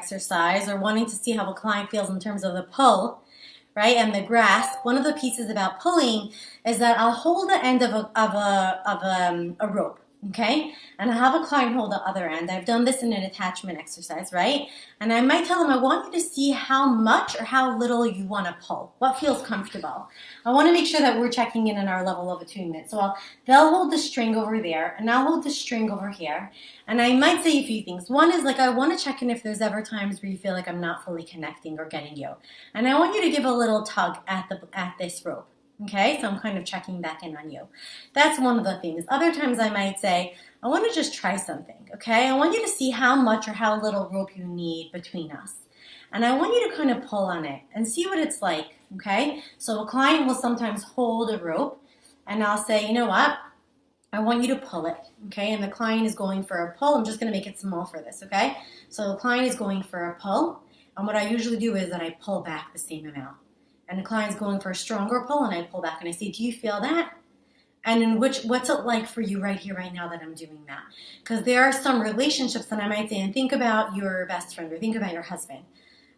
exercise or wanting to see how a client feels in terms of the pull, right, and the grasp, one of the pieces about pulling is that I'll hold the end of a rope, okay, and I'll have a client hold the other end. I've done this in an attachment exercise, right, and I might tell them, I want you to see how much or how little you want to pull, what feels comfortable. I want to make sure that we're checking in on our level of attunement. So they'll hold the string over there, and I'll hold the string over here, and I might say a few things. One is I want to check in if there's ever times where you feel like I'm not fully connecting or getting you, and I want you to give a little tug at this rope. Okay, so I'm kind of checking back in on you. That's one of the things. Other times I might say, I want to just try something, okay? I want you to see how much or how little rope you need between us. And I want you to kind of pull on it and see what it's like, okay? So a client will sometimes hold a rope, and I'll say, you know what? I want you to pull it, okay? And the client is going for a pull. I'm just going to make it small for this, okay? So the client is going for a pull, and what I usually do is that I pull back the same amount. And the client's going for a stronger pull, and I pull back and I say, do you feel that? And in what's it like for you right here, right now that I'm doing that? Because there are some relationships that I might say, and think about your best friend or think about your husband.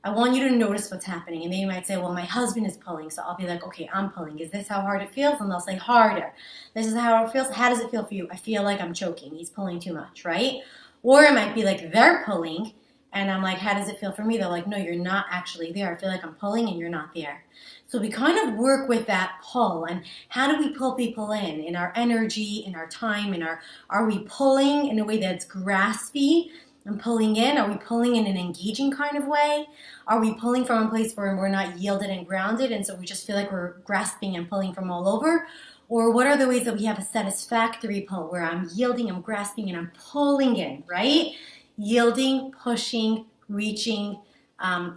I want you to notice what's happening. And they might say, well, my husband is pulling. So I'll be like, okay, I'm pulling. Is this how hard it feels? And they'll say, harder. This is how it feels. How does it feel for you? I feel like I'm choking. He's pulling too much, right? Or it might be like they're pulling. And I'm like, how does it feel for me? They're like, no, you're not actually there. I feel like I'm pulling and you're not there. So we kind of work with that pull. And how do we pull people in our energy, in our time, are we pulling in a way that's graspy and pulling in? Are we pulling in an engaging kind of way? Are we pulling from a place where we're not yielded and grounded, and so we just feel like we're grasping and pulling from all over? Or what are the ways that we have a satisfactory pull where I'm yielding, I'm grasping, and I'm pulling in, right? Yielding, pushing, reaching,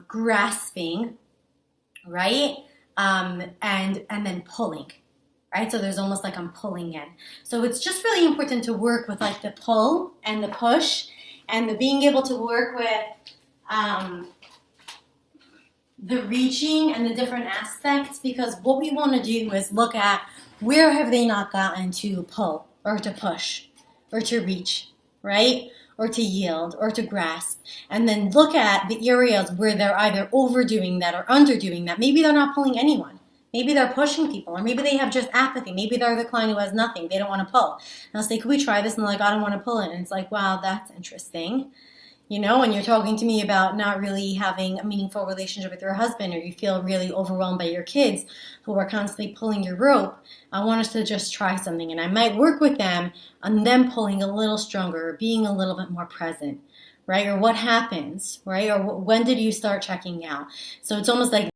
grasping, right? And then pulling, right? So there's almost like I'm pulling in. So it's just really important to work with like the pull and the push and the being able to work with the reaching and the different aspects, because what we want to do is look at where have they not gotten to pull or to push or to reach, right? Or to yield, or to grasp, and then look at the areas where they're either overdoing that or underdoing that. Maybe they're not pulling anyone. Maybe they're pushing people, or maybe they have just apathy. Maybe they're the client who has nothing. They don't want to pull. And I'll say, can we try this? And they're like, I don't want to pull it. And it's like, wow, that's interesting. You know, when you're talking to me about not really having a meaningful relationship with your husband, or you feel really overwhelmed by your kids who are constantly pulling your rope, I want us to just try something. And I might work with them on them pulling a little stronger, or being a little bit more present, right? Or what happens, right? Or when did you start checking out? So it's almost like